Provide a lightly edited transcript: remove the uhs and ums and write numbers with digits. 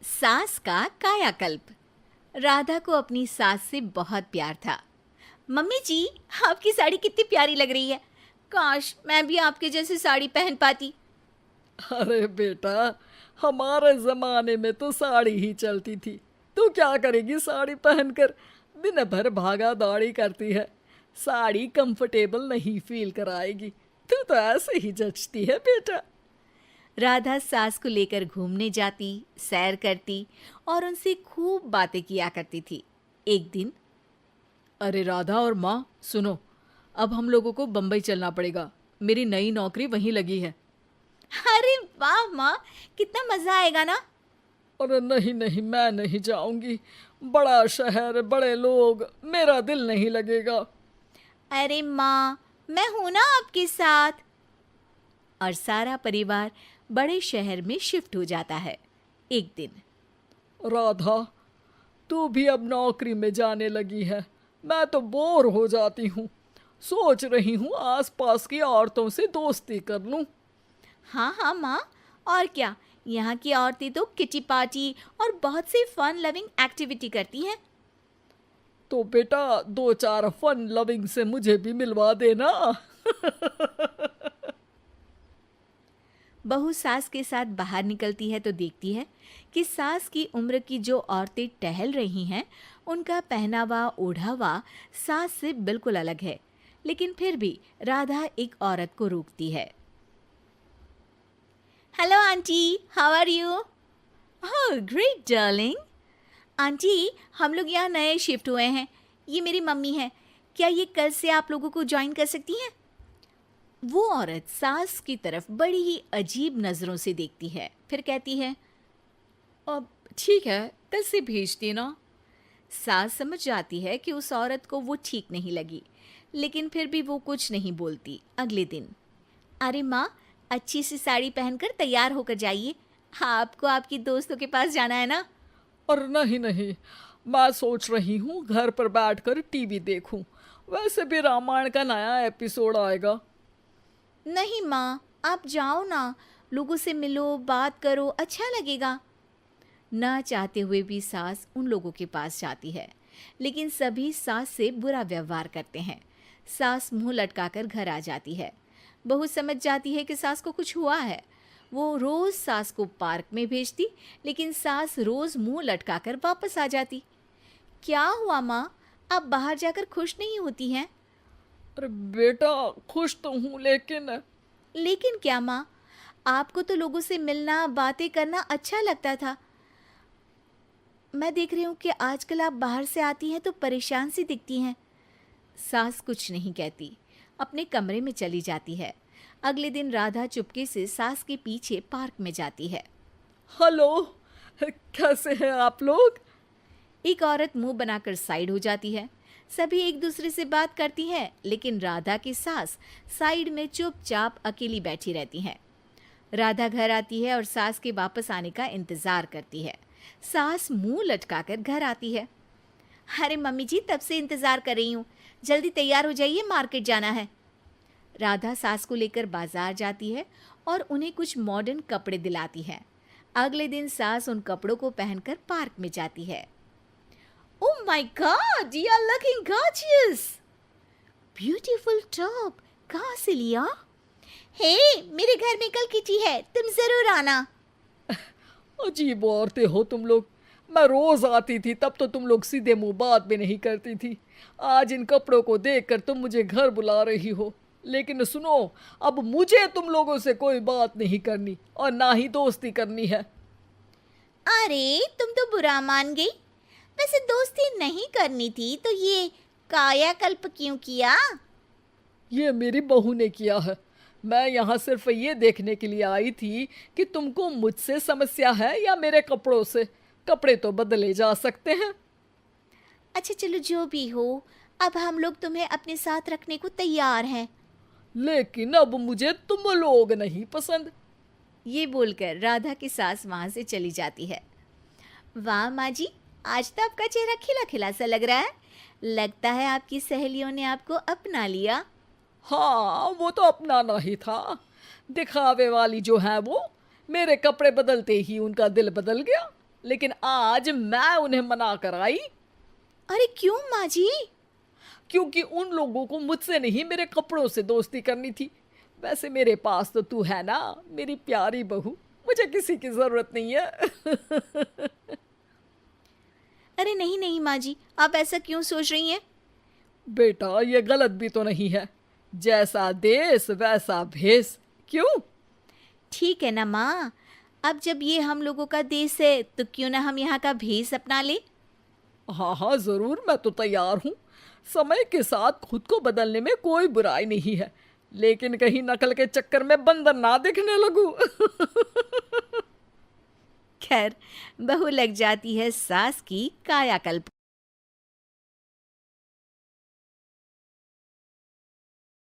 सास का कायाकल्प। राधा को अपनी सास से बहुत प्यार था। मम्मी जी, आपकी साड़ी कितनी प्यारी लग रही है। काश मैं भी आपके जैसी साड़ी पहन पाती। अरे बेटा, हमारे जमाने में तो साड़ी ही चलती थी। तू क्या करेगी साड़ी पहनकर? दिन भर भागा दौड़ी करती है। साड़ी कंफर्टेबल नहीं फील कराएगी। तू तो ऐसे ही जचती है बेटा। राधा सास को लेकर घूमने जाती, सैर करती और उनसे खूब बातें किया करती थी। एक दिन, अरे राधा और माँ सुनो, अब हम लोगों को बम्बई चलना पड़ेगा। मेरी नई नौकरी वहीं लगी है। अरे वाह माँ, कितना मजा आएगा ना। अरे नहीं नहीं, मैं नहीं जाऊंगी। बड़ा शहर, बड़े लोग, मेरा दिल नहीं लगेगा। अरे माँ, मैं हूं ना आपके साथ। और सारा परिवार बड़े शहर में शिफ्ट हो जाता है। एक दिन, राधा, तू भी अब नौकरी में जाने लगी है। मैं तो बोर हो जाती हूँ। सोच रही हूँ आसपास की औरतों से दोस्ती कर लूँ। हाँ हाँ माँ, और क्या। यहाँ की औरतें तो किटी पार्टी और बहुत सी फन लविंग एक्टिविटी करती हैं। तो बेटा, दो चार फन लविंग से मुझे भी मिलवा देना। बहू सास के साथ बाहर निकलती है तो देखती है कि सास की उम्र की जो औरतें टहल रही हैं, उनका पहनावा ओढ़ावा सास से बिल्कुल अलग है। लेकिन फिर भी राधा एक औरत को रोकती है। Hello aunty, how are you? Oh great darling. Aunty, हम लोग यहाँ नए शिफ्ट हुए हैं। ये मेरी मम्मी है। क्या ये कल से आप लोगों को ज्वाइन कर सकती हैं? वो औरत सास की तरफ बड़ी ही अजीब नज़रों से देखती है, फिर कहती है, अब ठीक है, कल से भेज देना। सास समझ जाती है कि उस औरत को वो ठीक नहीं लगी, लेकिन फिर भी वो कुछ नहीं बोलती। अगले दिन, अरे माँ, अच्छी सी साड़ी पहनकर तैयार होकर जाइए। आपको आपकी दोस्तों के पास जाना है ना। और नहीं नहीं, मैं सोच रही हूँ घर पर बैठकर टीवी देखूं। वैसे भी रामायण का नया एपिसोड आएगा। नहीं माँ, आप जाओ ना, लोगों से मिलो, बात करो, अच्छा लगेगा। ना चाहते हुए भी सास उन लोगों के पास जाती है, लेकिन सभी सास से बुरा व्यवहार करते हैं। सास मुंह लटकाकर घर आ जाती है। बहू समझ जाती है कि सास को कुछ हुआ है। वो रोज सास को पार्क में भेजती, लेकिन सास रोज मुंह लटकाकर वापस आ जाती। क्या हुआ माँ, आप बाहर जाकर खुश नहीं होती हैं? अरे बेटा, खुश तो हूँ लेकिन लेकिन क्या माँ, आपको तो लोगों से मिलना, बातें करना अच्छा लगता था। मैं देख रही हूँ कि आजकल आप बाहर से आती हैं तो परेशान सी दिखती हैं। सास कुछ नहीं कहती, अपने कमरे में चली जाती है। अगले दिन राधा चुपके से सास के पीछे पार्क में जाती है। हेलो, कैसे हैं आप लोग? एक औरत मुंह बनाकर साइड हो जाती है। सभी एक दूसरे से बात करती हैं, लेकिन राधा की सास साइड में चुपचाप अकेली बैठी रहती हैं। राधा घर आती है और सास के वापस आने का इंतजार करती है। सास मुंह लटकाकर घर आती है। अरे मम्मी जी, तब से इंतजार कर रही हूँ, जल्दी तैयार हो जाइए, मार्केट जाना है। राधा सास को लेकर बाजार जाती है और उन्हें कुछ मॉडर्न कपड़े दिलाती है। अगले दिन सास उन कपड़ों को पहनकर पार्क में जाती है। Oh my god, you are looking gorgeous. Beautiful top, कहाँ से लिया? हे, मेरे घर में कल किटी है, तुम जरूर आना। अजीब औरतें हो तुम लोग। मैं रोज आती थी तब तो तुम लोग सीधे मुंह बात भी नहीं करती थी। आज इन कपड़ों को देखकर तुम मुझे घर बुला रही हो। लेकिन सुनो, अब मुझे तुम लोगों से कोई बात नहीं करनी और ना ही दोस्ती करनी है। अरे तुम तो बुरा मान गई। वैसे दोस्ती नहीं करनी थी तो ये कायाकल्प क्यों किया? ये मेरी बहू ने किया है। मैं यहाँ सिर्फ ये देखने के लिए आई थी कि तुमको मुझसे समस्या है या मेरे कपड़ों से। कपड़े तो बदले जा सकते हैं। अच्छा चलो, जो भी हो, अब हम लोग तुम्हें अपने साथ रखने को तैयार हैं। लेकिन अब मुझे तुम लोग नहीं पसंद। ये बोलकर राधा की सास वहां से चली जाती है। वाह माँ जी, आज तो आपका चेहरा खिला खिला सा लग रहा है। लगता है आपकी सहेलियों ने आपको अपना लिया। हाँ, वो तो अपनाना ही था। दिखावे वाली जो है वो, मेरे कपड़े बदलते ही उनका दिल बदल गया। लेकिन आज मैं उन्हें मना कर आई, अरे क्यों माँ जी? क्योंकि उन लोगों को मुझसे नहीं मेरे कपड़ों से दोस्ती करनी थी। वैसे मेरे पास तो तू है ना, मेरी प्यारी बहू, मुझे किसी की जरूरत नहीं है। अरे नहीं नहीं माँ जी, आप ऐसा क्यों सोच रही हैं? बेटा ये गलत भी तो नहीं है, जैसा देश वैसा भेष। क्यों? ठीक है ना माँ, अब जब ये हम लोगों का देश है तो क्यों ना हम यहाँ का भेष अपना ले। हाँ हाँ जरूर, मैं तो तैयार हूँ। समय के साथ खुद को बदलने में कोई बुराई नहीं है, लेकिन कहीं नकल के चक्कर में बंदर ना दिखने लगूं। खैर, बहू लग जाती है सास की कायाकल्प।